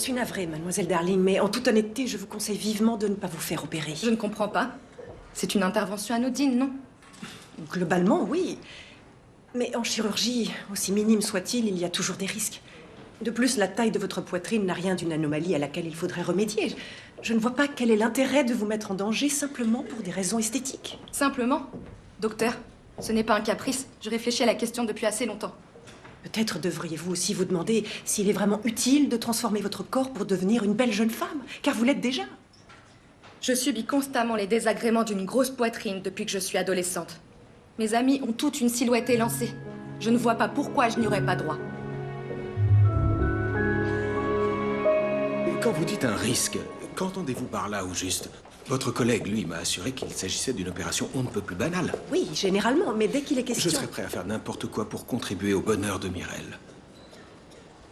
suis navrée, mademoiselle Darling, mais en toute honnêteté, je vous conseille vivement de ne pas vous faire opérer. Je ne comprends pas. C'est une intervention anodine, non? Globalement, oui. Mais en chirurgie, aussi minime soit-il, il y a toujours des risques. De plus, la taille de votre poitrine n'a rien d'une anomalie à laquelle il faudrait remédier. Je ne vois pas quel est l'intérêt de vous mettre en danger simplement pour des raisons esthétiques. Simplement? Docteur, ce n'est pas un caprice. Je réfléchis à la question depuis assez longtemps. Peut-être devriez-vous aussi vous demander s'il est vraiment utile de transformer votre corps pour devenir une belle jeune femme, car vous l'êtes déjà. Je subis constamment les désagréments d'une grosse poitrine depuis que je suis adolescente. Mes amis ont toute une silhouette élancée. Je ne vois pas pourquoi je n'y aurais pas droit. Quand vous dites un risque, qu'entendez-vous par là au juste? Votre collègue, lui, m'a assuré qu'il s'agissait d'une opération on ne peut plus banale. Oui, généralement, mais dès qu'il est question... Je serais prêt à faire n'importe quoi pour contribuer au bonheur de Mireille.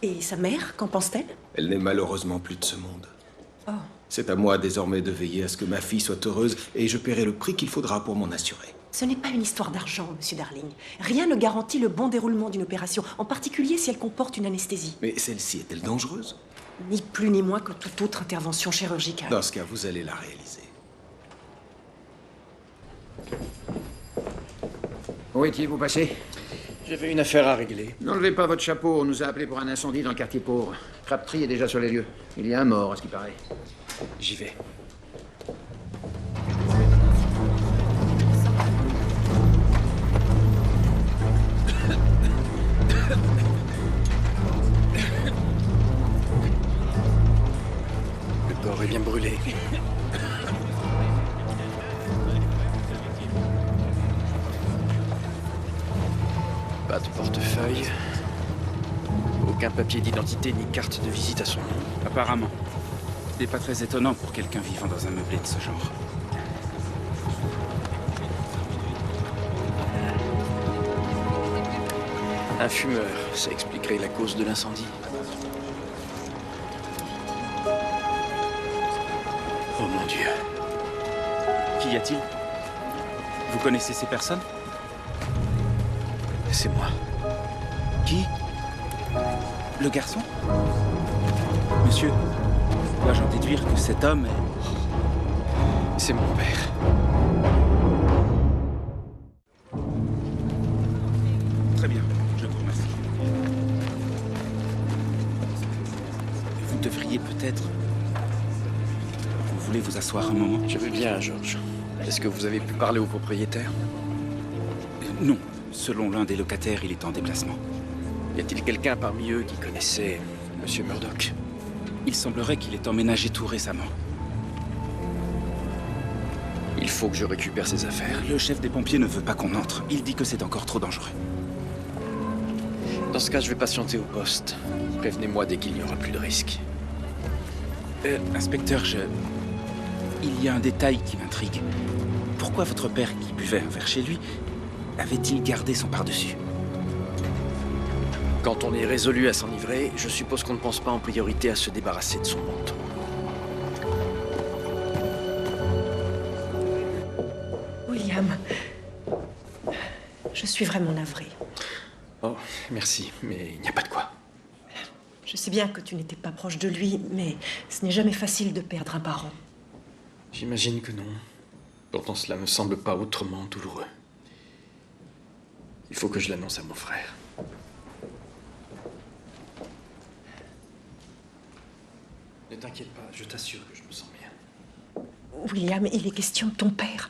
Et sa mère, qu'en pense-t-elle? Elle n'est malheureusement plus de ce monde. Oh. C'est à moi désormais de veiller à ce que ma fille soit heureuse et je paierai le prix qu'il faudra pour m'en assurer. Ce n'est pas une histoire d'argent, monsieur Darling. Rien ne garantit le bon déroulement d'une opération, en particulier si elle comporte une anesthésie. Mais celle-ci est-elle dangereuse? Ni plus ni moins que toute autre intervention chirurgicale. Dans ce cas, vous allez la réaliser. Où étiez-vous passé? J'avais une affaire à régler. N'enlevez pas votre chapeau, on nous a appelé pour un incendie dans le quartier pauvre. Crabtree est déjà sur les lieux. Il y a un mort, à ce qui paraît. J'y vais. Le corps est bien brûlé. Pas de portefeuille. Aucun papier d'identité ni carte de visite à son nom. Apparemment. Ce n'est pas très étonnant pour quelqu'un vivant dans un meublé de ce genre. Un fumeur, ça expliquerait la cause de l'incendie. Oh mon Dieu. Qu'y a-t-il? Vous connaissez ces personnes? C'est moi. Qui? Le garçon? Monsieur, dois-je en déduire que cet homme est... C'est mon père. Très bien, je vous remercie. Vous devriez peut-être... Vous voulez vous asseoir un moment? Je veux bien, George. Est-ce que vous avez pu parler au propriétaire? Non. Selon l'un des locataires, il est en déplacement. Y a-t-il quelqu'un parmi eux qui connaissait Monsieur Murdoch? Il semblerait qu'il ait emménagé tout récemment. Il faut que je récupère ses affaires. Le chef des pompiers ne veut pas qu'on entre. Il dit que c'est encore trop dangereux. Dans ce cas, je vais patienter au poste. Prévenez-moi dès qu'il n'y aura plus de risque. Inspecteur, il y a un détail qui m'intrigue. Pourquoi votre père, qui buvait un verre chez lui, avait-il gardé son pardessus? Quand on est résolu à s'enivrer, je suppose qu'on ne pense pas en priorité à se débarrasser de son manteau. William, je suis vraiment navrée. Oh, merci, mais il n'y a pas de quoi. Je sais bien que tu n'étais pas proche de lui, mais ce n'est jamais facile de perdre un parent. J'imagine que non. Pourtant, cela me semble pas autrement douloureux. Il faut que je l'annonce à mon frère. Ne t'inquiète pas, je t'assure que je me sens bien. William, il est question de ton père.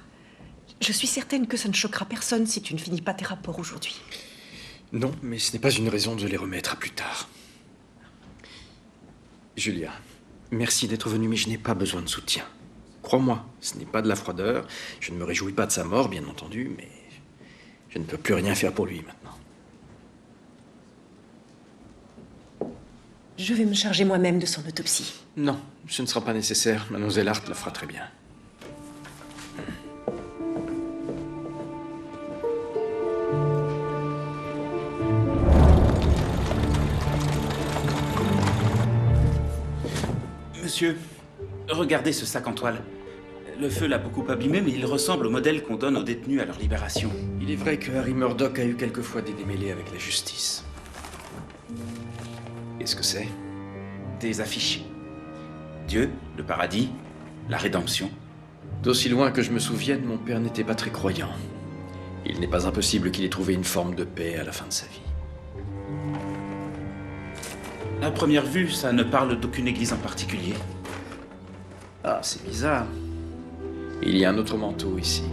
Je suis certaine que ça ne choquera personne si tu ne finis pas tes rapports aujourd'hui. Non, mais ce n'est pas une raison de les remettre à plus tard. Julia, merci d'être venue, mais je n'ai pas besoin de soutien. Crois-moi, ce n'est pas de la froideur. Je ne me réjouis pas de sa mort, bien entendu, mais je ne peux plus rien faire pour lui maintenant. Je vais me charger moi-même de son autopsie. Non, ce ne sera pas nécessaire. Mademoiselle Hart la fera très bien. Monsieur, regardez ce sac en toile. Le feu l'a beaucoup abîmé, mais il ressemble au modèle qu'on donne aux détenus à leur libération. Il est vrai que Harry Murdoch a eu quelquefois des démêlés avec la justice. Qu'est-ce que c'est? des affiches. Dieu, le paradis, la rédemption. D'aussi loin que je me souvienne, mon père n'était pas très croyant. Il n'est pas impossible qu'il ait trouvé une forme de paix à la fin de sa vie. À première vue, ça ne parle d'aucune église en particulier. Ah, c'est bizarre. Il y a un autre manteau ici.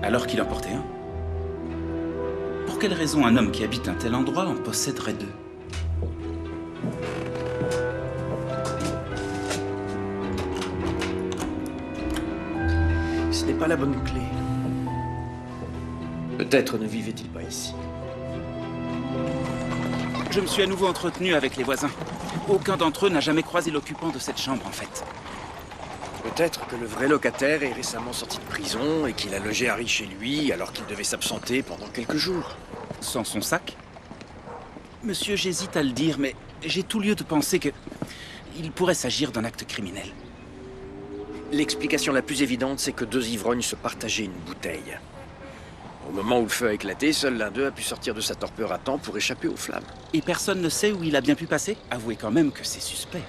Alors qu'il en portait un. Pour quelle raison un homme qui habite un tel endroit en posséderait deux? Ce n'est pas la bonne clé. Peut-être ne vivait-il pas ici. Je me suis à nouveau entretenu avec les voisins. Aucun d'entre eux n'a jamais croisé l'occupant de cette chambre, en fait. Peut-être que le vrai locataire est récemment sorti de prison et qu'il a logé Harry chez lui alors qu'il devait s'absenter pendant quelques jours. Sans son sac? Monsieur, j'hésite à le dire, mais j'ai tout lieu de penser que... il pourrait s'agir d'un acte criminel. L'explication la plus évidente, c'est que deux ivrognes se partageaient une bouteille. Au moment où le feu a éclaté, seul l'un d'eux a pu sortir de sa torpeur à temps pour échapper aux flammes. Et personne ne sait où il a bien pu passer? Avouez quand même que c'est suspect.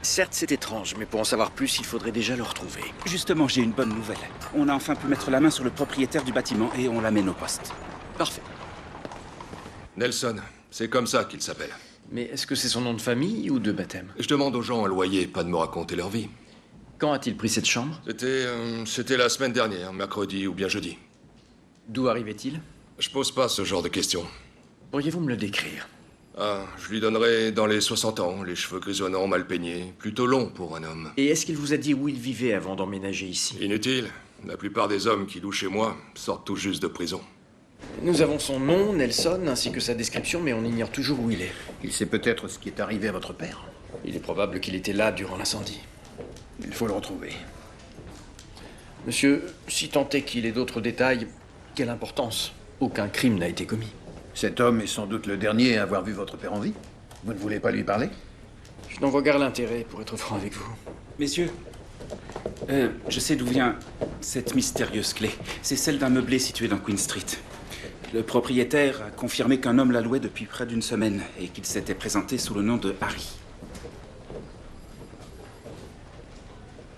Certes, c'est étrange, mais pour en savoir plus, il faudrait déjà le retrouver. Justement, j'ai une bonne nouvelle. On a enfin pu mettre la main sur le propriétaire du bâtiment et on l'amène au poste. Parfait. Nelson, c'est comme ça qu'il s'appelle. Mais est-ce que c'est son nom de famille ou de baptême? Je demande aux gens à loyer, pas de me raconter leur vie. Quand a-t-il pris cette chambre? C'était la semaine dernière, mercredi ou bien jeudi. D'où arrivait-il? Je pose pas ce genre de questions. Pourriez-vous me le décrire? Ah, je lui donnerais dans les 60 ans, les cheveux grisonnants, mal peignés, plutôt longs pour un homme. Et est-ce qu'il vous a dit où il vivait avant d'emménager ici? Inutile. La plupart des hommes qui louent chez moi sortent tout juste de prison. Nous avons son nom, Nelson, ainsi que sa description, mais on ignore toujours où il est. Il sait peut-être ce qui est arrivé à votre père. Il est probable qu'il était là durant l'incendie. Il faut le retrouver. Monsieur, si tant est qu'il ait d'autres détails, quelle importance? Aucun crime n'a été commis. Cet homme est sans doute le dernier à avoir vu votre père en vie. Vous ne voulez pas lui parler? Je n'en vois guère l'intérêt, pour être franc avec vous. Messieurs, je sais d'où vient cette mystérieuse clé. C'est celle d'un meublé situé dans Queen Street. Le propriétaire a confirmé qu'un homme la louait depuis près d'une semaine et qu'il s'était présenté sous le nom de Harry.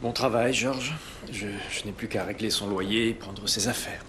Bon travail, George. Je n'ai plus qu'à régler son loyer et prendre ses affaires.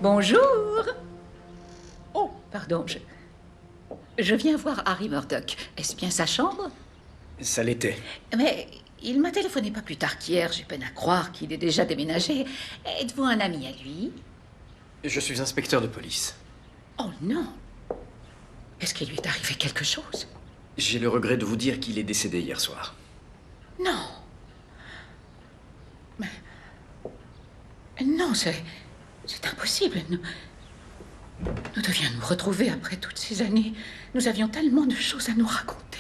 Bonjour. Oh, pardon, je viens voir Harry Murdoch. Est-ce bien sa chambre? Ça l'était. Mais il m'a téléphoné pas plus tard qu'hier. J'ai peine à croire qu'il ait déjà déménagé. Êtes-vous un ami à lui? Je suis inspecteur de police. Oh non. Est-ce qu'il lui est arrivé quelque chose? J'ai le regret de vous dire qu'il est décédé hier soir. Non. Mais... Non, c'est impossible. Nous devions nous retrouver après toutes ces années. Nous avions tellement de choses à nous raconter.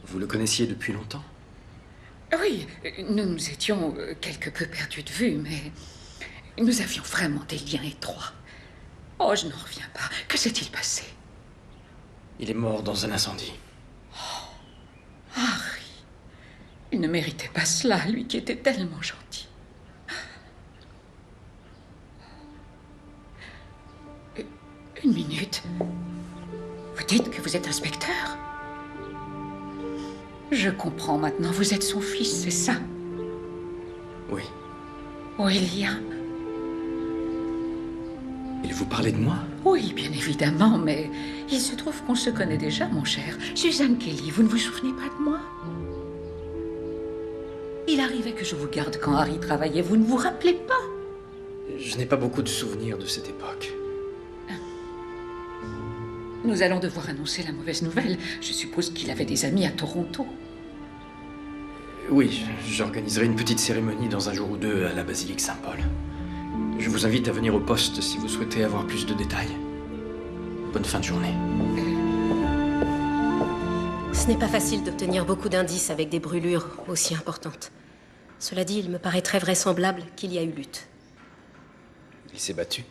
Vous le connaissiez depuis longtemps? Oui, nous nous étions quelque peu perdus de vue, mais nous avions vraiment des liens étroits. Oh, je n'en reviens pas. Que s'est-il passé? Il est mort dans un incendie. Oh, Harry. Il ne méritait pas cela, lui qui était tellement gentil. Une minute. Vous dites que vous êtes inspecteur? Je comprends maintenant. Vous êtes son fils, c'est ça? Oui. William. Il vous parlait de moi? Oui, bien évidemment, mais il se trouve qu'on se connaît déjà, mon cher. Suzanne Kelly, vous ne vous souvenez pas de moi? Il arrivait que je vous garde quand Harry travaillait. Vous ne vous rappelez pas? Je n'ai pas beaucoup de souvenirs de cette époque. Nous allons devoir annoncer la mauvaise nouvelle. Je suppose qu'il avait des amis à Toronto. Oui, j'organiserai une petite cérémonie dans un jour ou deux à la basilique Saint-Paul. Je vous invite à venir au poste si vous souhaitez avoir plus de détails. Bonne fin de journée. Ce n'est pas facile d'obtenir beaucoup d'indices avec des brûlures aussi importantes. Cela dit, il me paraît très vraisemblable qu'il y a eu lutte. Il s'est battu.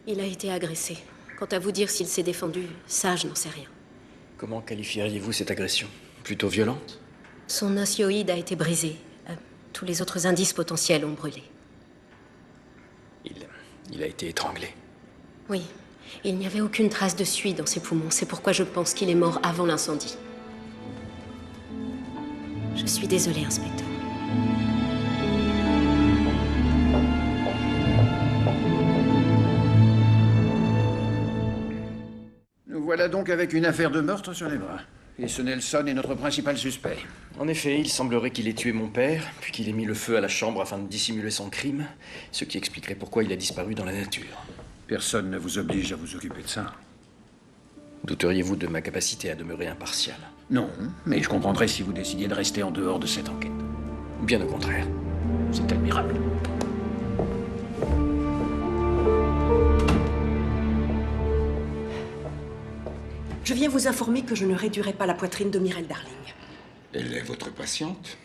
Il a été agressé. Quant à vous dire s'il s'est défendu, ça, je n'en sais rien. Comment qualifieriez-vous cette agression? Plutôt violente? Son osioïde a été brisé. Tous les autres indices potentiels ont brûlé. Il a été étranglé. Oui. Il n'y avait aucune trace de suie dans ses poumons. C'est pourquoi je pense qu'il est mort avant l'incendie. Je suis désolée, inspecteur. Nous voilà donc avec une affaire de meurtre sur les bras. Et ce Nelson est notre principal suspect. En effet, il semblerait qu'il ait tué mon père, puis qu'il ait mis le feu à la chambre afin de dissimuler son crime, ce qui expliquerait pourquoi il a disparu dans la nature. Personne ne vous oblige à vous occuper de ça. Douteriez-vous de ma capacité à demeurer impartial? Non, mais je comprendrais si vous décidiez de rester en dehors de cette enquête. Bien au contraire. C'est admirable. Je viens vous informer que je ne réduirai pas la poitrine de Mireille Darling. Elle est votre patiente?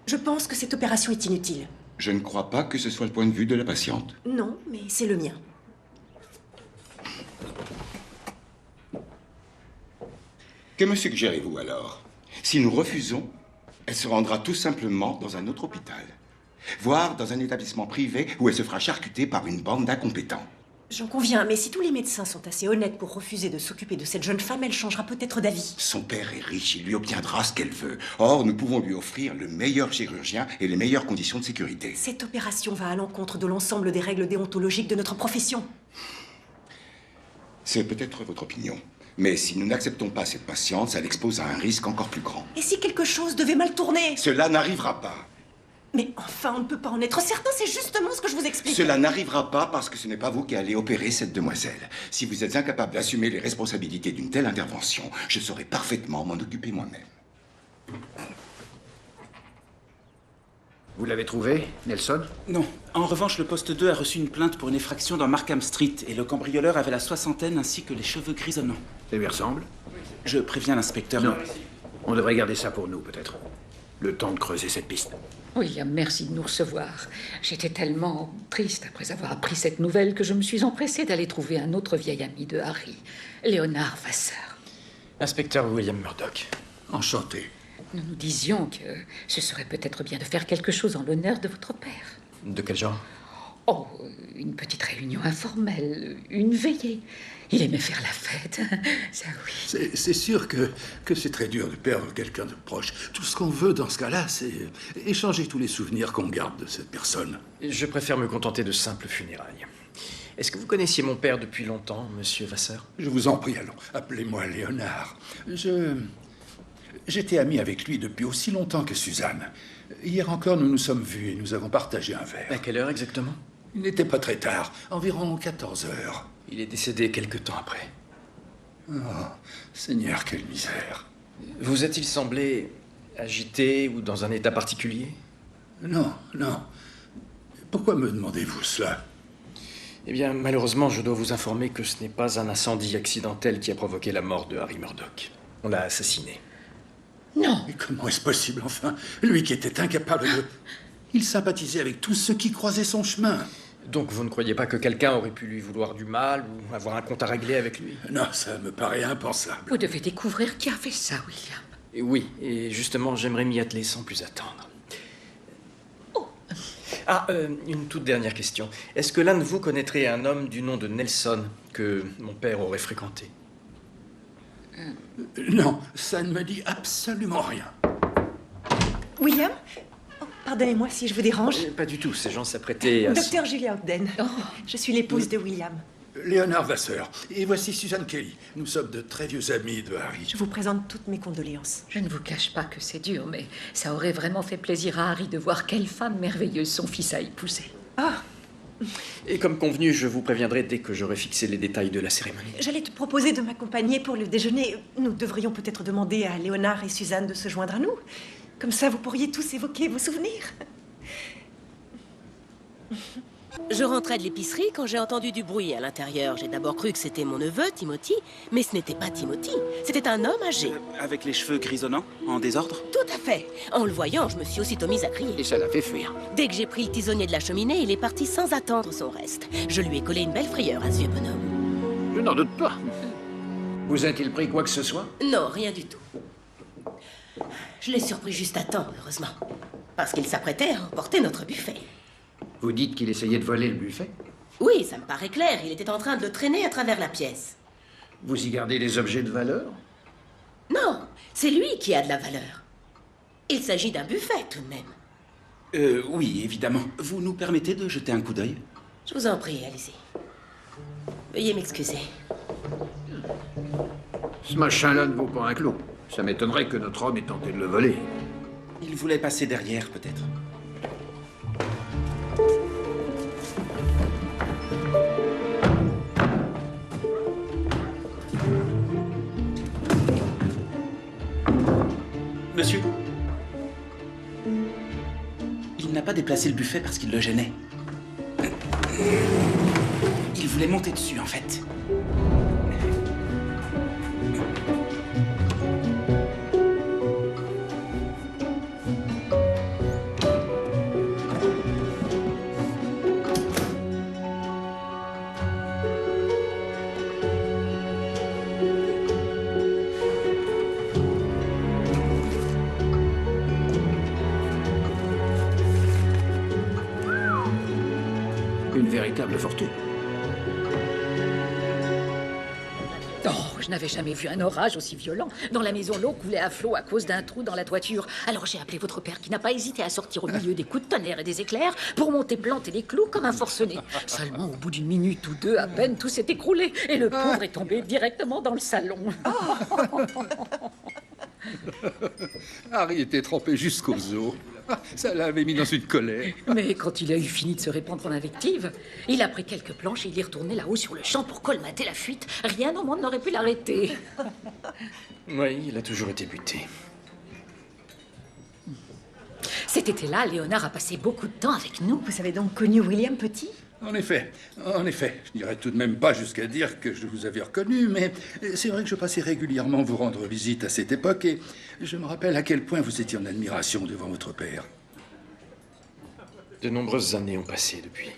Je pense que cette opération est inutile. Je ne crois pas que ce soit le point de vue de la patiente. Non, mais c'est le mien. Que me suggérez-vous alors? Si nous refusons, elle se rendra tout simplement dans un autre hôpital. Voire dans un établissement privé où elle se fera charcuter par une bande d'incompétents. J'en conviens, mais si tous les médecins sont assez honnêtes pour refuser de s'occuper de cette jeune femme, elle changera peut-être d'avis. Son père est riche, il lui obtiendra ce qu'elle veut. Or, nous pouvons lui offrir le meilleur chirurgien et les meilleures conditions de sécurité. Cette opération va à l'encontre de l'ensemble des règles déontologiques de notre profession. C'est peut-être votre opinion. Mais si nous n'acceptons pas cette patiente, ça l'expose à un risque encore plus grand. Et si quelque chose devait mal tourner? Cela n'arrivera pas. Mais enfin, on ne peut pas en être certain, c'est justement ce que je vous explique. Cela n'arrivera pas parce que ce n'est pas vous qui allez opérer cette demoiselle. Si vous êtes incapable d'assumer les responsabilités d'une telle intervention, je saurai parfaitement m'en occuper moi-même. Vous l'avez trouvé, Nelson? Non. En revanche, le poste 2 a reçu une plainte pour une effraction dans Markham Street et le cambrioleur avait la soixantaine ainsi que les cheveux grisonnants. Ça lui ressemble? Je préviens l'inspecteur. Non. On devrait garder ça pour nous, peut-être. Le temps de creuser cette piste. William, merci de nous recevoir. J'étais tellement triste après avoir appris cette nouvelle que je me suis empressée d'aller trouver un autre vieil ami de Harry, Léonard Vasseur. Inspecteur William Murdoch. Enchanté. Nous nous disions que ce serait peut-être bien de faire quelque chose en l'honneur de votre père. De quel genre? Oh, une petite réunion informelle, une veillée. Il aimait faire la fête, ça oui. C'est sûr que c'est très dur de perdre quelqu'un de proche. Tout ce qu'on veut dans ce cas-là, c'est échanger tous les souvenirs qu'on garde de cette personne. Je préfère me contenter de simples funérailles. Est-ce que vous connaissiez mon père depuis longtemps, monsieur Vasseur? Je vous en prie, allons, appelez-moi Léonard. J'étais ami avec lui depuis aussi longtemps que Suzanne. Hier encore, nous nous sommes vus et nous avons partagé un verre. À quelle heure exactement? Il n'était pas très tard, environ 14 heures. Il est décédé quelque temps après. Oh, Seigneur, quelle misère. Vous a-t-il semblé agité ou dans un état particulier? Non, non. Pourquoi me demandez-vous cela? Eh bien, malheureusement, je dois vous informer que ce n'est pas un incendie accidentel qui a provoqué la mort de Harry Murdoch. On l'a assassiné. Non. Mais comment est-ce possible, enfin? Lui qui était incapable de... Il sympathisait avec tous ceux qui croisaient son chemin. Donc vous ne croyez pas que quelqu'un aurait pu lui vouloir du mal ou avoir un compte à régler avec lui? Non, ça me paraît impensable. Vous devez découvrir qui a fait ça, William. Et oui, et justement, j'aimerais m'y atteler sans plus attendre. Oh. Ah, une toute dernière question. Est-ce que l'un de vous connaîtrait un homme du nom de Nelson que mon père aurait fréquenté? Non, ça ne me dit absolument rien. William? Oh, pardonnez-moi si je vous dérange. Pas du tout, ces gens s'apprêtaient à... Docteur Julia Ogden. Oh. Je suis l'épouse de William. Léonard Vasseur. Et voici Suzanne Kelly. Nous sommes de très vieux amis de Harry. Je vous présente toutes mes condoléances. Je ne vous cache pas que c'est dur, mais ça aurait vraiment fait plaisir à Harry de voir quelle femme merveilleuse son fils a épousée. Ah! Et comme convenu, je vous préviendrai dès que j'aurai fixé les détails de la cérémonie. J'allais te proposer de m'accompagner pour le déjeuner. Nous devrions peut-être demander à Léonard et Suzanne de se joindre à nous. Comme ça, vous pourriez tous évoquer vos souvenirs. Je rentrais de l'épicerie quand j'ai entendu du bruit à l'intérieur. J'ai d'abord cru que c'était mon neveu, Timothy, mais ce n'était pas Timothy. C'était un homme âgé. Avec les cheveux grisonnants, en désordre? Tout à fait. En le voyant, je me suis aussitôt mise à crier. Et ça l'a fait fuir. Dès que j'ai pris le tisonnier de la cheminée, il est parti sans attendre son reste. Je lui ai collé une belle frayeur à ce vieux bonhomme. Je n'en doute pas. Vous a-t-il pris quoi que ce soit? Non, rien du tout. Je l'ai surpris juste à temps, heureusement. Parce qu'il s'apprêtait à emporter notre buffet. Vous dites qu'il essayait de voler le buffet? Oui, ça me paraît clair. Il était en train de le traîner à travers la pièce. Vous y gardez des objets de valeur? Non, c'est lui qui a de la valeur. Il s'agit d'un buffet, tout de même. Oui, évidemment. Vous nous permettez de jeter un coup d'œil? Je vous en prie, allez-y. Veuillez m'excuser. Ce machin-là ne vaut pas un clou. Ça m'étonnerait que notre homme ait tenté de le voler. Il voulait passer derrière, peut-être. Monsieur, il n'a pas déplacé le buffet parce qu'il le gênait. Il voulait monter dessus, en fait. Une véritable fortune. Oh, je n'avais jamais vu un orage aussi violent. Dans la maison, l'eau coulait à flot à cause d'un trou dans la toiture. Alors j'ai appelé votre père qui n'a pas hésité à sortir au milieu des coups de tonnerre et des éclairs pour monter planter les clous comme un forcené. Seulement, au bout d'une minute ou deux, à peine, tout s'est écroulé et le pauvre est tombé directement dans le salon. Harry était trempé jusqu'aux os. Ça l'avait mis dans une colère. Mais quand il a eu fini de se répandre en invective, il a pris quelques planches et il est retourné là-haut sur le champ pour colmater la fuite. Rien au monde n'aurait pu l'arrêter. Oui, il a toujours été buté. Cet été-là, Léonard a passé beaucoup de temps avec nous. Vous avez donc connu William Petit? En effet, je n'irai tout de même pas jusqu'à dire que je vous avais reconnu, mais c'est vrai que je passais régulièrement vous rendre visite à cette époque et je me rappelle à quel point vous étiez en admiration devant votre père. De nombreuses années ont passé depuis.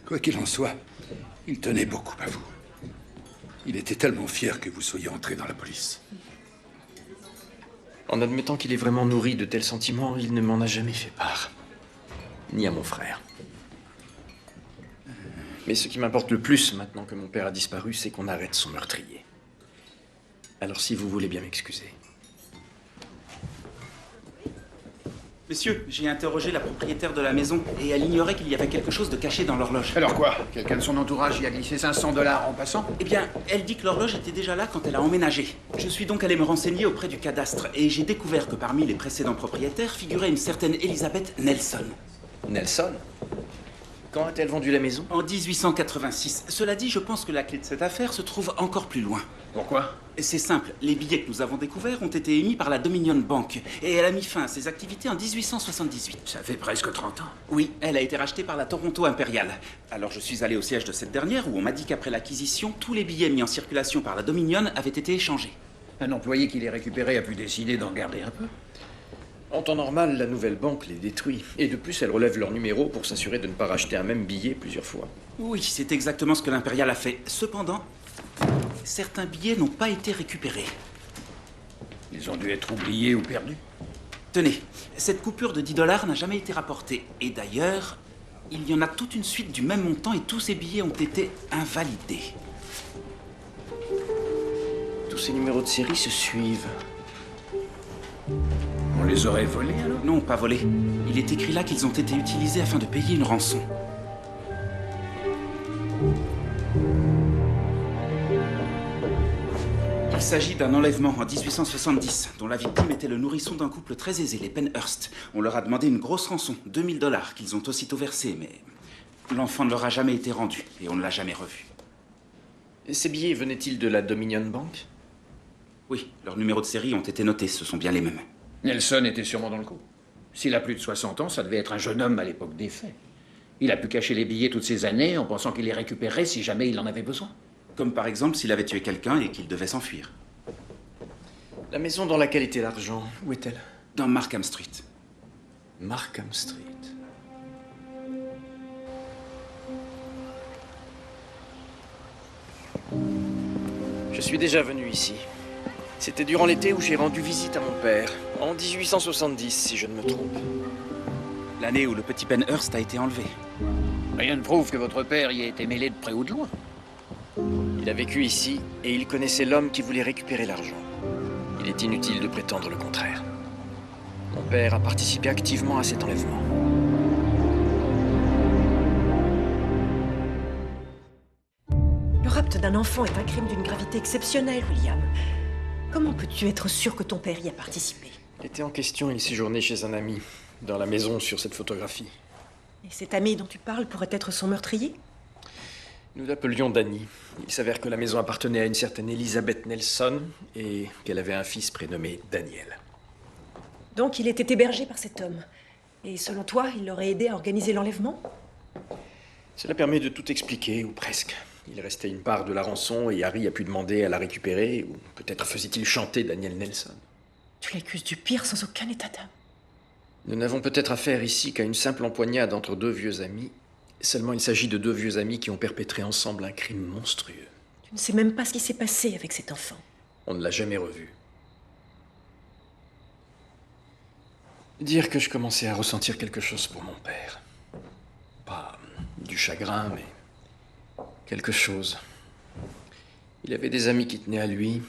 Quoi qu'il en soit, il tenait beaucoup à vous. Il était tellement fier que vous soyez entré dans la police. En admettant qu'il est vraiment nourri de tels sentiments, il ne m'en a jamais fait part. Ni à mon frère. Mais ce qui m'importe le plus, maintenant que mon père a disparu, c'est qu'on arrête son meurtrier. Alors si vous voulez bien m'excuser. Messieurs, j'ai interrogé la propriétaire de la maison et elle ignorait qu'il y avait quelque chose de caché dans l'horloge. Alors quoi? Quelqu'un de son entourage y a glissé 500 $ en passant? Eh bien, elle dit que l'horloge était déjà là quand elle a emménagé. Je suis donc allé me renseigner auprès du cadastre et j'ai découvert que parmi les précédents propriétaires figurait une certaine Elizabeth Nelson. Nelson? Quand a-t-elle vendu la maison? En 1886. Cela dit, je pense que la clé de cette affaire se trouve encore plus loin. Pourquoi? C'est simple, les billets que nous avons découverts ont été émis par la Dominion Bank et elle a mis fin à ses activités en 1878. Ça fait presque 30 ans. Oui, elle a été rachetée par la Toronto Imperial. Alors je suis allé au siège de cette dernière où on m'a dit qu'après l'acquisition, tous les billets mis en circulation par la Dominion avaient été échangés. Un employé qui les récupérait a pu décider d'en garder un peu. En temps normal, la nouvelle banque les détruit. Et de plus, elle relève leur numéro pour s'assurer de ne pas racheter un même billet plusieurs fois. Oui, c'est exactement ce que l'Imperial a fait. Cependant, certains billets n'ont pas été récupérés. Ils ont dû être oubliés ou perdus. Tenez, cette coupure de 10 $ n'a jamais été rapportée. Et d'ailleurs, il y en a toute une suite du même montant et tous ces billets ont été invalidés. Tous ces numéros de série se suivent. On les aurait volés alors? Non, pas volés. Il est écrit là qu'ils ont été utilisés afin de payer une rançon. Il s'agit d'un enlèvement en 1870, dont la victime était le nourrisson d'un couple très aisé, les Penhurst. On leur a demandé une grosse rançon, 2000 $ qu'ils ont aussitôt versé, mais l'enfant ne leur a jamais été rendu et on ne l'a jamais revu. Et ces billets venaient-ils de la Dominion Bank? Oui, leurs numéros de série ont été notés, ce sont bien les mêmes. Nelson était sûrement dans le coup. S'il a plus de 60 ans, ça devait être un jeune homme à l'époque des faits. Il a pu cacher les billets toutes ces années en pensant qu'il les récupérerait si jamais il en avait besoin. Comme par exemple s'il avait tué quelqu'un et qu'il devait s'enfuir. La maison dans laquelle était l'argent, où est-elle? Dans Markham Street. Markham Street. Je suis déjà venu ici. C'était durant l'été où j'ai rendu visite à mon père, en 1870 si je ne me trompe. L'année où le petit Penhurst a été enlevé. Rien ne prouve que votre père y ait été mêlé de près ou de loin. Il a vécu ici et il connaissait l'homme qui voulait récupérer l'argent. Il est inutile de prétendre le contraire. Mon père a participé activement à cet enlèvement. Le rapt d'un enfant est un crime d'une gravité exceptionnelle, William. Comment peux-tu être sûr que ton père y a participé? Il était en question, il séjournait chez un ami, dans la maison sur cette photographie. Et cet ami dont tu parles pourrait être son meurtrier? Nous l'appelions Danny. Il s'avère que la maison appartenait à une certaine Elizabeth Nelson et qu'elle avait un fils prénommé Daniel. Donc il était hébergé par cet homme. Et selon toi, il l'aurait aidé à organiser l'enlèvement? Cela permet de tout expliquer, ou presque. Il restait une part de la rançon et Harry a pu demander à la récupérer, ou peut-être faisait-il chanter Daniel Nelson. Tu l'accuses du pire sans aucun état d'âme. Nous n'avons peut-être affaire ici qu'à une simple empoignade entre deux vieux amis. Seulement il s'agit de deux vieux amis qui ont perpétré ensemble un crime monstrueux. Tu ne sais même pas ce qui s'est passé avec cet enfant. On ne l'a jamais revu. Dire que je commençais à ressentir quelque chose pour mon père. Pas du chagrin, mais quelque chose. Il avait des amis qui tenaient à lui.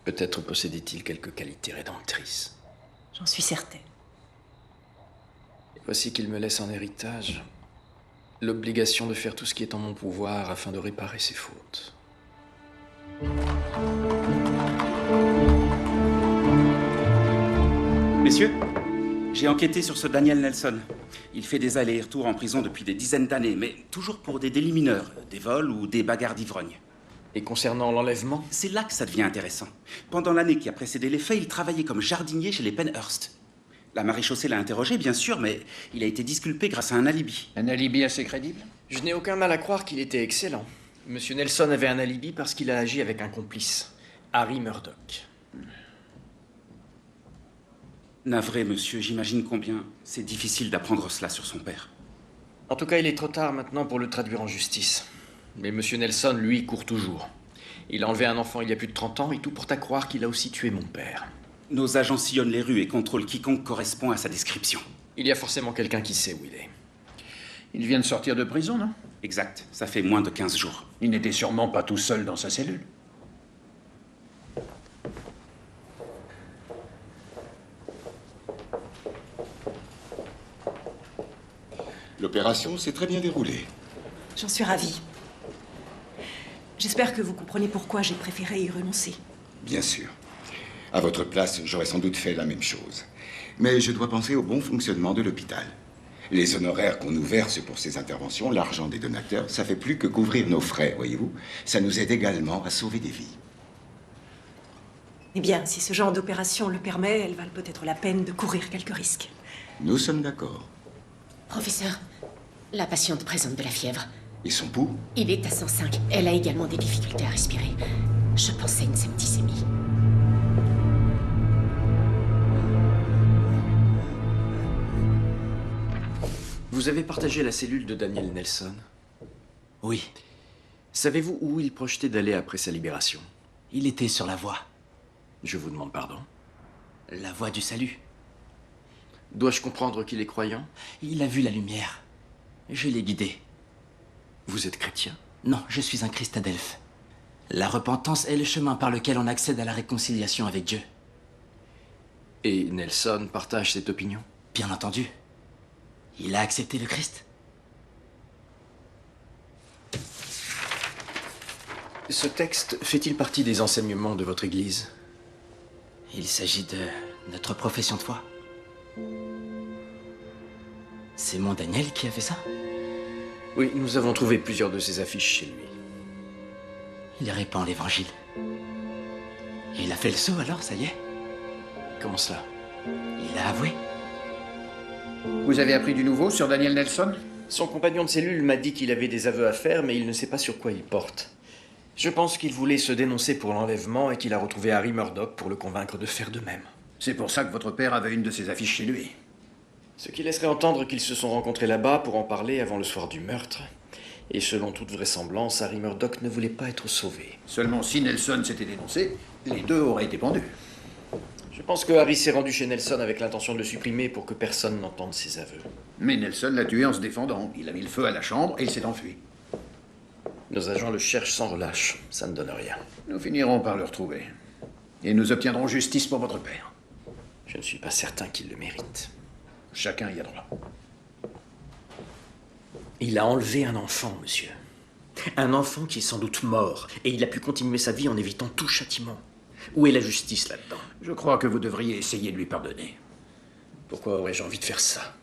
Peut-être possédait-il quelques qualités rédemptrices. J'en suis certaine. Et voici qu'il me laisse en héritage l'obligation de faire tout ce qui est en mon pouvoir afin de réparer ses fautes. Messieurs, j'ai enquêté sur ce Daniel Nelson. Il fait des allers et retours en prison depuis des dizaines d'années, mais toujours pour des délits mineurs, des vols ou des bagarres d'ivrogne. Et concernant l'enlèvement? C'est là que ça devient intéressant. Pendant l'année qui a précédé les faits, il travaillait comme jardinier chez les Penhurst. La maréchaussée l'a interrogé, bien sûr, mais il a été disculpé grâce à un alibi. Un alibi assez crédible? Je n'ai aucun mal à croire qu'il était excellent. Monsieur Nelson avait un alibi parce qu'il a agi avec un complice, Harry Murdoch. Navré, monsieur, j'imagine combien c'est difficile d'apprendre cela sur son père. En tout cas, il est trop tard maintenant pour le traduire en justice. Mais Monsieur Nelson, lui, court toujours. Il a enlevé un enfant il y a plus de 30 ans et tout porte à croire qu'il a aussi tué mon père. Nos agents sillonnent les rues et contrôlent quiconque correspond à sa description. Il y a forcément quelqu'un qui sait où il est. Il vient de sortir de prison, non? Exact, ça fait moins de 15 jours. Il n'était sûrement pas tout seul dans sa cellule. L'opération s'est très bien déroulée. J'en suis ravie. J'espère que vous comprenez pourquoi j'ai préféré y renoncer. Bien sûr. À votre place, j'aurais sans doute fait la même chose. Mais je dois penser au bon fonctionnement de l'hôpital. Les honoraires qu'on nous verse pour ces interventions, l'argent des donateurs, ça fait plus que couvrir nos frais, voyez-vous. Ça nous aide également à sauver des vies. Eh bien, si ce genre d'opération le permet, elles valent peut-être la peine de courir quelques risques. Nous sommes d'accord. Professeur, la patiente présente de la fièvre. Et son pouls? Il est à 105. Elle a également des difficultés à respirer. Je pensais à une septicémie. Vous avez partagé la cellule de Daniel Nelson? Oui. Savez-vous où il projetait d'aller après sa libération? Il était sur la voie. Je vous demande pardon. La voie du salut. Dois-je comprendre qu'il est croyant? Il a vu la lumière. Je l'ai guidé. Vous êtes chrétien? Non, je suis un Christadelphe. La repentance est le chemin par lequel on accède à la réconciliation avec Dieu. Et Nelson partage cette opinion? Bien entendu. Il a accepté le Christ. Ce texte fait-il partie des enseignements de votre Église? Il s'agit de notre profession de foi. C'est mon Daniel qui a fait ça? Oui, nous avons trouvé plusieurs de ses affiches chez lui. Il répand l'évangile. Et il a fait le saut alors, ça y est? Comment cela? Il a avoué. Vous avez appris du nouveau sur Daniel Nelson? Son compagnon de cellule m'a dit qu'il avait des aveux à faire, mais il ne sait pas sur quoi il porte. Je pense qu'il voulait se dénoncer pour l'enlèvement et qu'il a retrouvé Harry Murdoch pour le convaincre de faire de même. C'est pour ça que votre père avait une de ses affiches chez lui. Ce qui laisserait entendre qu'ils se sont rencontrés là-bas pour en parler avant le soir du meurtre. Et selon toute vraisemblance, Harry Murdoch ne voulait pas être sauvé. Seulement si Nelson s'était dénoncé, les deux auraient été pendus. Je pense que Harry s'est rendu chez Nelson avec l'intention de le supprimer pour que personne n'entende ses aveux. Mais Nelson l'a tué en se défendant. Il a mis le feu à la chambre et il s'est enfui. Nos agents le cherchent sans relâche. Ça ne donne rien. Nous finirons par le retrouver. Et nous obtiendrons justice pour votre père. Je ne suis pas certain qu'il le mérite. Chacun y a droit. Il a enlevé un enfant, monsieur. Un enfant qui est sans doute mort. Et il a pu continuer sa vie en évitant tout châtiment. Où est la justice là-dedans? Je crois que vous devriez essayer de lui pardonner. Pourquoi aurais-je envie de faire ça?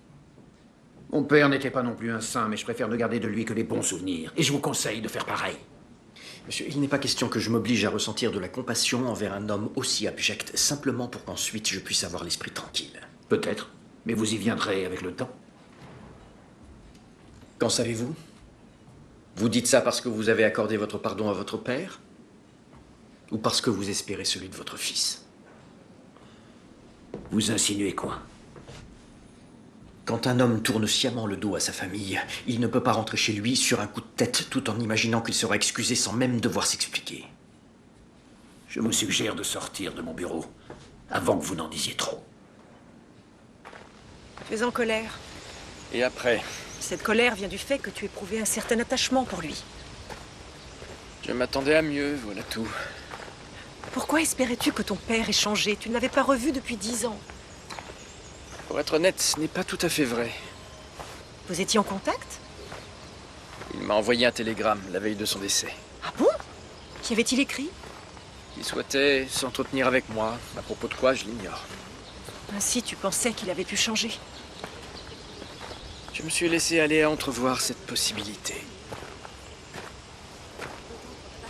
Mon père n'était pas non plus un saint, mais je préfère ne garder de lui que les bons souvenirs. Et je vous conseille de faire pareil. Monsieur, il n'est pas question que je m'oblige à ressentir de la compassion envers un homme aussi abject, simplement pour qu'ensuite je puisse avoir l'esprit tranquille. Peut-être, mais vous y viendrez avec le temps. Qu'en savez-vous? Vous dites ça parce que vous avez accordé votre pardon à votre père? Ou parce que vous espérez celui de votre fils? Vous insinuez quoi? Quand un homme tourne sciemment le dos à sa famille, il ne peut pas rentrer chez lui sur un coup de tête tout en imaginant qu'il sera excusé sans même devoir s'expliquer. Je vous suggère de sortir de mon bureau avant que vous n'en disiez trop. Tu es en colère. Et après? Cette colère vient du fait que tu éprouvais un certain attachement pour lui. Je m'attendais à mieux, voilà tout. Pourquoi espérais-tu que ton père ait changé? Tu ne l'avais pas revu depuis 10 ans. Pour être honnête, ce n'est pas tout à fait vrai. Vous étiez en contact? Il m'a envoyé un télégramme la veille de son décès. Ah bon? Qu'y avait-il écrit? Il souhaitait s'entretenir avec moi. À propos de quoi, je l'ignore. Ainsi, tu pensais qu'il avait pu changer? Je me suis laissé aller à entrevoir cette possibilité.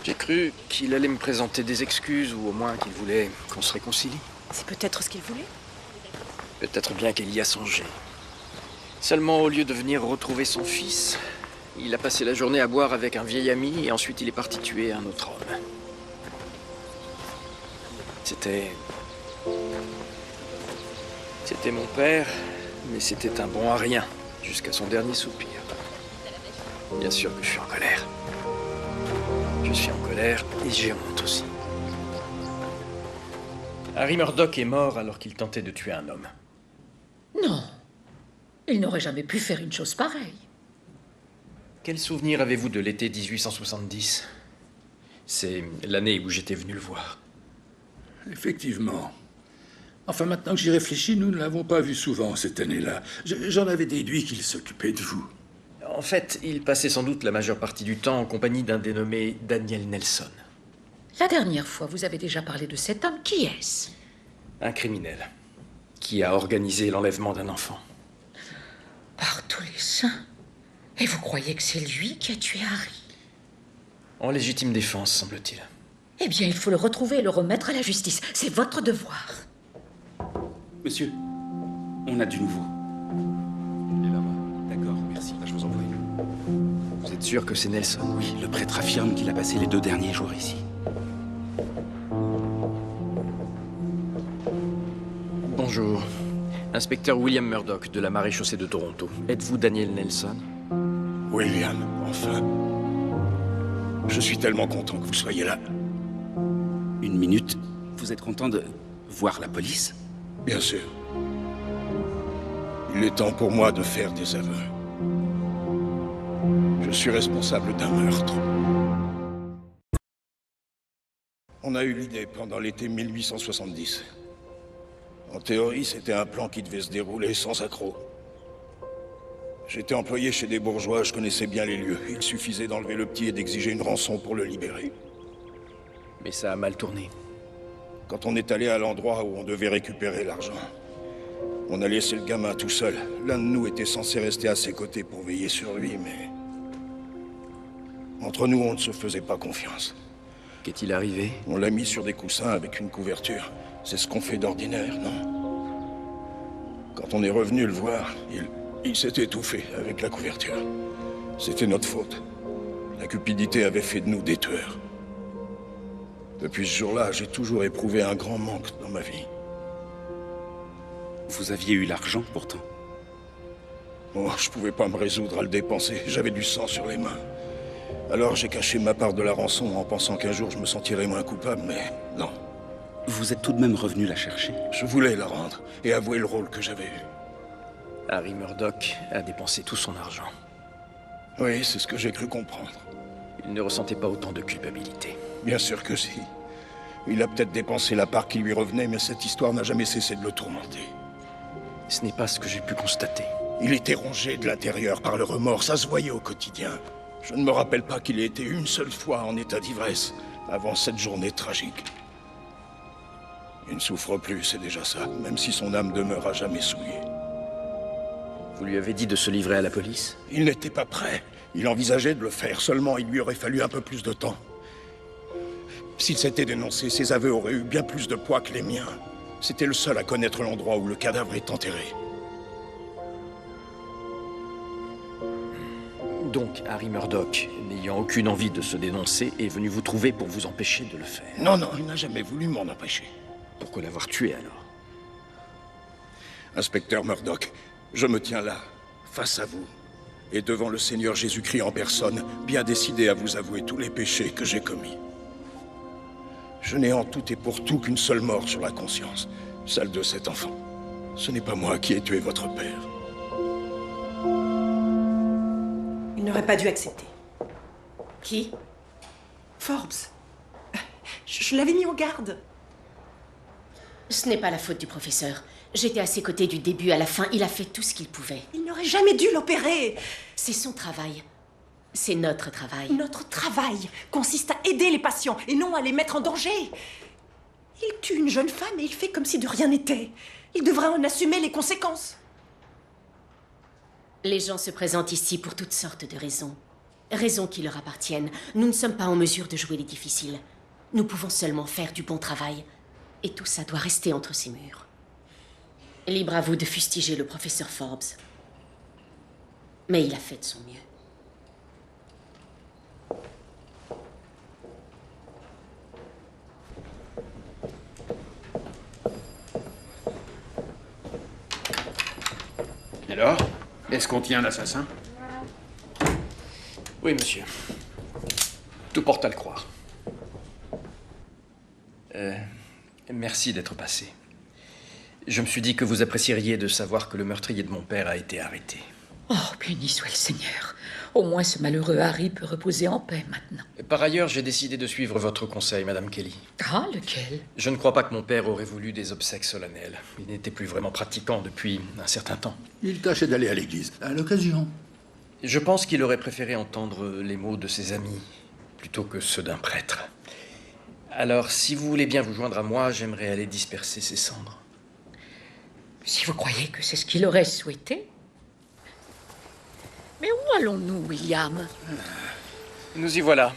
J'ai cru qu'il allait me présenter des excuses, ou au moins qu'il voulait qu'on se réconcilie. C'est peut-être ce qu'il voulait? Peut-être bien qu'elle y a songé. Seulement, au lieu de venir retrouver son fils, il a passé la journée à boire avec un vieil ami et ensuite il est parti tuer un autre homme. C'était mon père, mais c'était un bon à rien, jusqu'à son dernier soupir. Bien sûr que je suis en colère. Je suis en colère et j'ai honte aussi. Harry Murdoch est mort alors qu'il tentait de tuer un homme. Non, il n'aurait jamais pu faire une chose pareille. Quel souvenir avez-vous de l'été 1870? C'est l'année où j'étais venu le voir. Effectivement. Enfin, maintenant que j'y réfléchis, nous ne l'avons pas vu souvent cette année-là. J'en avais déduit qu'il s'occupait de vous. En fait, il passait sans doute la majeure partie du temps en compagnie d'un dénommé Daniel Nelson. La dernière fois, vous avez déjà parlé de cet homme. Qui est-ce? Un criminel qui a organisé l'enlèvement d'un enfant. Par tous les saints. Et vous croyez que c'est lui qui a tué Harry? En légitime défense, semble-t-il. Eh bien, il faut le retrouver et le remettre à la justice. C'est votre devoir. Monsieur, on a du nouveau. Il est là-bas. D'accord, merci. Je vous envoie. Vous êtes sûr que c'est Nelson? Oui, le prêtre affirme qu'il a passé les 2 derniers jours ici. Bonjour. Inspecteur William Murdoch de la maréchaussée de Toronto. Êtes-vous Daniel Nelson? William, enfin. Je suis tellement content que vous soyez là. Une minute. Vous êtes content de voir la police? Bien sûr. Il est temps pour moi de faire des aveux. Je suis responsable d'un meurtre. On a eu l'idée pendant l'été 1870. En théorie, c'était un plan qui devait se dérouler sans accroc. J'étais employé chez des bourgeois, je connaissais bien les lieux. Il suffisait d'enlever le petit et d'exiger une rançon pour le libérer. Mais ça a mal tourné. Quand on est allé à l'endroit où on devait récupérer l'argent, on a laissé le gamin tout seul. L'un de nous était censé rester à ses côtés pour veiller sur lui, mais... Entre nous, on ne se faisait pas confiance. Qu'est-il arrivé? On l'a mis sur des coussins avec une couverture. C'est ce qu'on fait d'ordinaire, non? Quand on est revenu le voir, Il s'est étouffé avec la couverture. C'était notre faute. La cupidité avait fait de nous des tueurs. Depuis ce jour-là, j'ai toujours éprouvé un grand manque dans ma vie. Vous aviez eu l'argent, pourtant. Oh, je pouvais pas me résoudre à le dépenser. J'avais du sang sur les mains. Alors j'ai caché ma part de la rançon en pensant qu'un jour je me sentirais moins coupable, mais non. Vous êtes tout de même revenu la chercher? Je voulais la rendre et avouer le rôle que j'avais eu. Harry Murdoch a dépensé tout son argent. Oui, c'est ce que j'ai cru comprendre. Il ne ressentait pas autant de culpabilité. Bien sûr que si. Il a peut-être dépensé la part qui lui revenait, mais cette histoire n'a jamais cessé de le tourmenter. Ce n'est pas ce que j'ai pu constater. Il était rongé de l'intérieur par le remords, ça se voyait au quotidien. Je ne me rappelle pas qu'il ait été une seule fois en état d'ivresse avant cette journée tragique. Il ne souffre plus, c'est déjà ça, même si son âme demeure à jamais souillée. Vous lui avez dit de se livrer à la police? Il n'était pas prêt. Il envisageait de le faire, seulement il lui aurait fallu un peu plus de temps. S'il s'était dénoncé, ses aveux auraient eu bien plus de poids que les miens. C'était le seul à connaître l'endroit où le cadavre est enterré. Donc, Harry Murdoch, n'ayant aucune envie de se dénoncer, est venu vous trouver pour vous empêcher de le faire. Non, non, il n'a jamais voulu m'en empêcher. Pourquoi l'avoir tué, alors? Inspecteur Murdoch, je me tiens là, face à vous, et devant le Seigneur Jésus-Christ en personne, bien décidé à vous avouer tous les péchés que j'ai commis. Je n'ai en tout et pour tout qu'une seule mort sur la conscience, celle de cet enfant. Ce n'est pas moi qui ai tué votre père. Il n'aurait pas dû accepter. Qui? Forbes. Je l'avais mis en garde. Ce n'est pas la faute du professeur. J'étais à ses côtés du début à la fin. Il a fait tout ce qu'il pouvait. Il n'aurait jamais dû l'opérer. C'est son travail. C'est notre travail. Notre travail consiste à aider les patients et non à les mettre en danger. Il tue une jeune femme et il fait comme si de rien n'était. Il devra en assumer les conséquences. Les gens se présentent ici pour toutes sortes de raisons. Raisons qui leur appartiennent. Nous ne sommes pas en mesure de jouer les difficiles. Nous pouvons seulement faire du bon travail. Et tout ça doit rester entre ces murs. Libre à vous de fustiger le professeur Forbes. Mais il a fait de son mieux. Alors, est-ce qu'on tient l'assassin? Oui, monsieur. Tout porte à le croire. Merci d'être passé. Je me suis dit que vous apprécieriez de savoir que le meurtrier de mon père a été arrêté. Oh, béni soit le Seigneur. Au moins ce malheureux Harry peut reposer en paix maintenant. Par ailleurs, j'ai décidé de suivre votre conseil, Madame Kelly. Ah, lequel? Je ne crois pas que mon père aurait voulu des obsèques solennelles. Il n'était plus vraiment pratiquant depuis un certain temps. Il tâchait d'aller à l'église, à l'occasion. Je pense qu'il aurait préféré entendre les mots de ses amis plutôt que ceux d'un prêtre. Alors, si vous voulez bien vous joindre à moi, j'aimerais aller disperser ses cendres. Si vous croyez que c'est ce qu'il aurait souhaité. Mais où allons-nous, William? Nous y voilà.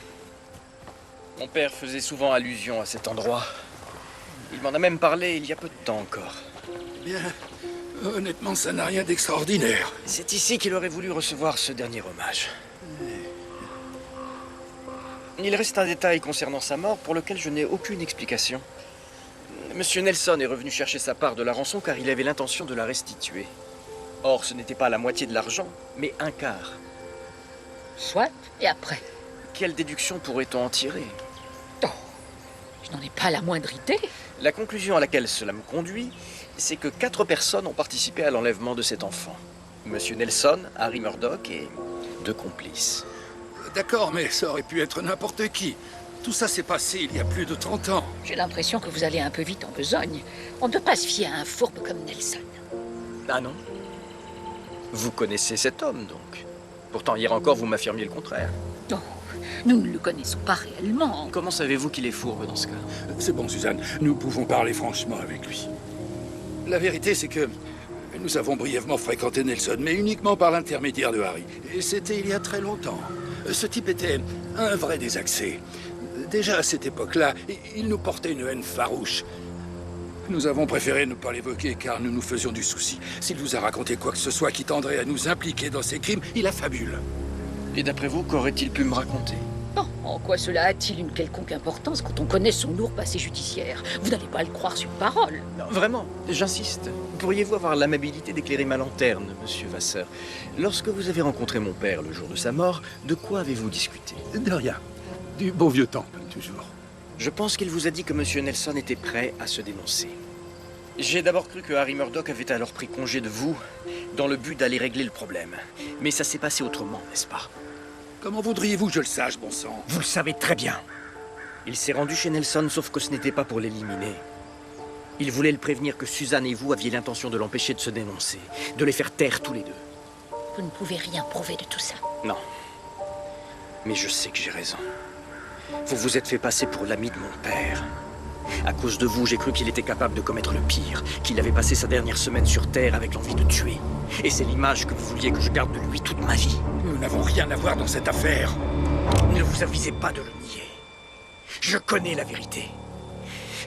Mon père faisait souvent allusion à cet endroit. Il m'en a même parlé il y a peu de temps encore. Bien, honnêtement, ça n'a rien d'extraordinaire. C'est ici qu'il aurait voulu recevoir ce dernier hommage. Il reste un détail concernant sa mort pour lequel je n'ai aucune explication. Monsieur Nelson est revenu chercher sa part de la rançon car il avait l'intention de la restituer. Or, ce n'était pas la moitié de l'argent, mais un quart. Soit, et après? Quelle déduction pourrait-on en tirer? Oh, je n'en ai pas la moindre idée. La conclusion à laquelle cela me conduit, c'est que 4 personnes ont participé à l'enlèvement de cet enfant. Monsieur Nelson, Harry Murdoch et 2 complices. D'accord, mais ça aurait pu être n'importe qui. Tout ça s'est passé il y a plus de 30 ans. J'ai l'impression que vous allez un peu vite en besogne. On ne peut pas se fier à un fourbe comme Nelson. Ah non? Vous connaissez cet homme, donc. Pourtant, hier encore, vous m'affirmiez le contraire. Oh, nous ne le connaissons pas réellement. Comment savez-vous qu'il est fourbe dans ce cas? C'est bon, Suzanne. Nous pouvons parler franchement avec lui. La vérité, c'est que nous avons brièvement fréquenté Nelson, mais uniquement par l'intermédiaire de Harry. Et c'était il y a très longtemps. Ce type était un vrai désaxé. Déjà à cette époque-là, il nous portait une haine farouche. Nous avons préféré ne pas l'évoquer car nous nous faisions du souci. S'il vous a raconté quoi que ce soit qui tendrait à nous impliquer dans ces crimes, il affabule. Et d'après vous, qu'aurait-il pu me raconter? Oh, en quoi cela a-t-il une quelconque importance quand on connaît son lourd passé judiciaire? Vous n'allez pas le croire sur parole. Non, vraiment, j'insiste. Pourriez-vous avoir l'amabilité d'éclairer ma lanterne, monsieur Vasseur? Lorsque vous avez rencontré mon père le jour de sa mort, de quoi avez-vous discuté? De rien. Du bon vieux temps, comme toujours. Je pense qu'il vous a dit que monsieur Nelson était prêt à se dénoncer. J'ai d'abord cru que Harry Murdoch avait alors pris congé de vous, dans le but d'aller régler le problème. Mais ça s'est passé autrement, n'est-ce pas? Comment voudriez-vous que je le sache, bon sang? Vous le savez très bien. Il s'est rendu chez Nelson, sauf que ce n'était pas pour l'éliminer. Il voulait le prévenir que Suzanne et vous aviez l'intention de l'empêcher de se dénoncer, de les faire taire tous les deux. Vous ne pouvez rien prouver de tout ça. Non. Mais je sais que j'ai raison. Vous vous êtes fait passer pour l'ami de mon père. À cause de vous, j'ai cru qu'il était capable de commettre le pire, qu'il avait passé sa dernière semaine sur Terre avec l'envie de tuer. Et c'est l'image que vous vouliez que je garde de lui toute ma vie. Nous n'avons rien à voir dans cette affaire. Ne vous avisez pas de le nier. Je connais la vérité.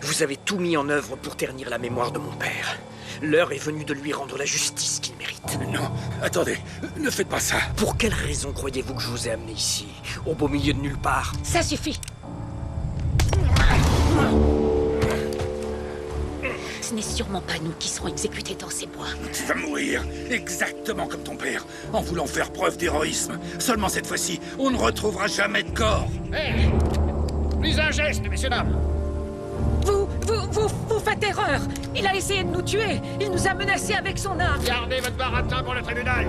Vous avez tout mis en œuvre pour ternir la mémoire de mon père. L'heure est venue de lui rendre la justice qu'il mérite. Non, attendez, ne faites pas ça. Pour quelle raison croyez-vous que je vous ai amené ici, au beau milieu de nulle part? Ça suffit. Ce n'est sûrement pas nous qui serons exécutés dans ces bois. Tu vas mourir, exactement comme ton père, en voulant faire preuve d'héroïsme. Seulement cette fois-ci, on ne retrouvera jamais de corps. Hé! Plus un geste, messieurs dames. Vous faites erreur. Il a essayé de nous tuer. Il nous a menacés avec son arme. Gardez votre baratin pour le tribunal.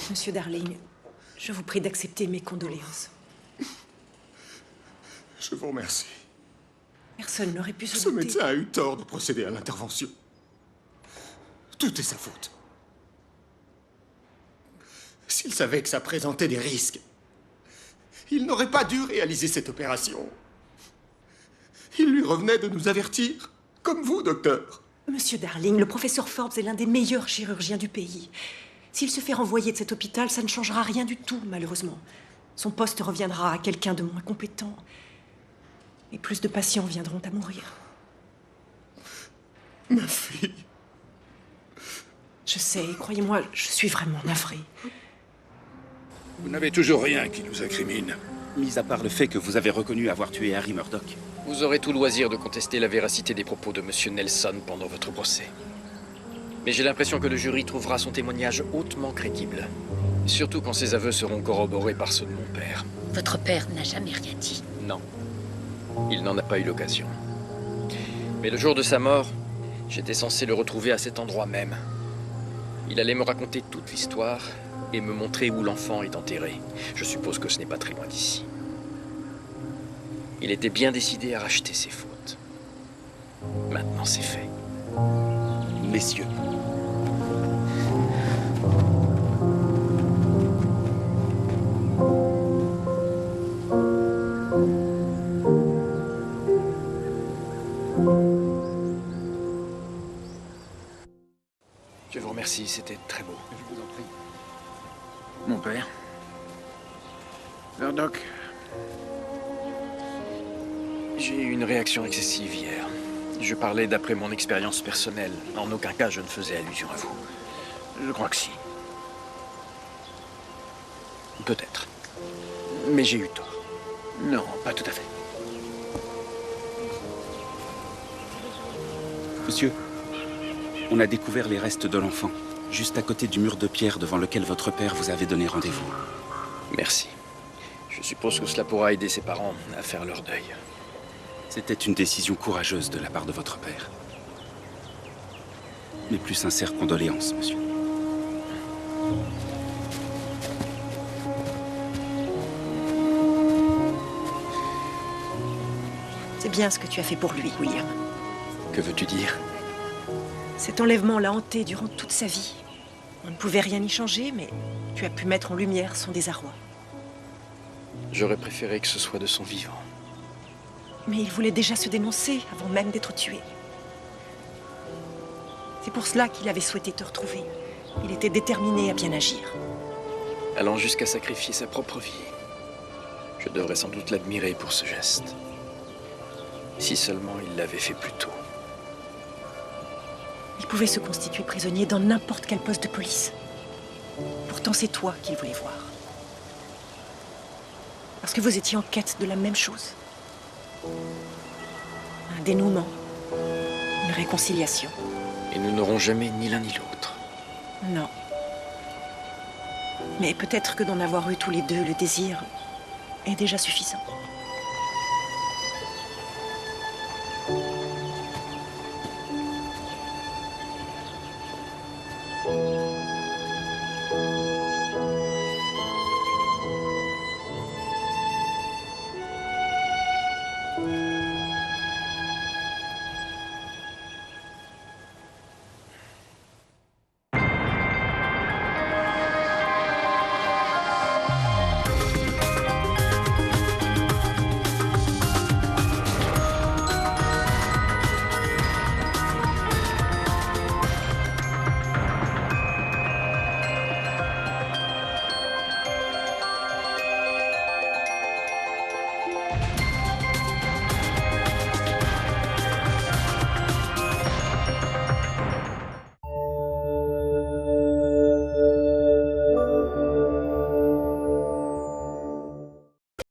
Monsieur Darling, je vous prie d'accepter mes condoléances. Je vous remercie. Personne n'aurait pu se Ce douter. médecin a eu tort de procéder à l'intervention. Tout est sa faute. S'il savait que ça présentait des risques, il n'aurait pas dû réaliser cette opération. Il lui revenait de nous avertir, comme vous, docteur. Monsieur Darling, le professeur Forbes est l'un des meilleurs chirurgiens du pays. S'il se fait renvoyer de cet hôpital, ça ne changera rien du tout, malheureusement. Son poste reviendra à quelqu'un de moins compétent. Et plus de patients viendront à mourir. Ma fille. Je sais, croyez-moi, je suis vraiment navrée. Vous n'avez toujours rien qui nous incrimine. Mis à part le fait que vous avez reconnu avoir tué Harry Murdoch. Vous aurez tout loisir de contester la véracité des propos de monsieur Nelson pendant votre procès. Mais j'ai l'impression que le jury trouvera son témoignage hautement crédible. Surtout quand ses aveux seront corroborés par ceux de mon père. Votre père n'a jamais rien dit. Non. Il n'en a pas eu l'occasion. Mais le jour de sa mort, j'étais censé le retrouver à cet endroit même. Il allait me raconter toute l'histoire et me montrer où l'enfant est enterré. Je suppose que ce n'est pas très loin d'ici. Il était bien décidé à racheter ses fautes. Maintenant, c'est fait. Messieurs. Je vous remercie, c'était très beau. Je vous en prie. Mon père. Murdoch. J'ai eu une réaction excessive hier. Je parlais d'après mon expérience personnelle. En aucun cas, je ne faisais allusion à vous. Je crois que si. Peut-être. Mais j'ai eu tort. Non, pas tout à fait. Monsieur, on a découvert les restes de l'enfant, juste à côté du mur de pierre devant lequel votre père vous avait donné rendez-vous. Merci. Je suppose que cela pourra aider ses parents à faire leur deuil. C'était une décision courageuse de la part de votre père. Mes plus sincères condoléances, monsieur. C'est bien ce que tu as fait pour lui, William. Que veux-tu dire? Cet enlèvement l'a hanté durant toute sa vie. On ne pouvait rien y changer, mais tu as pu mettre en lumière son désarroi. J'aurais préféré que ce soit de son vivant. Mais il voulait déjà se dénoncer avant même d'être tué. C'est pour cela qu'il avait souhaité te retrouver. Il était déterminé à bien agir. allant jusqu'à sacrifier sa propre vie. Je devrais sans doute l'admirer pour ce geste. Si seulement il l'avait fait plus tôt. Il pouvait se constituer prisonnier dans n'importe quel poste de police. Pourtant, c'est toi qu'il voulait voir. Parce que vous étiez en quête de la même chose. Un dénouement. Une réconciliation. Et nous n'aurons jamais ni l'un ni l'autre. Non. Mais peut-être que d'en avoir eu tous les deux le désir est déjà suffisant.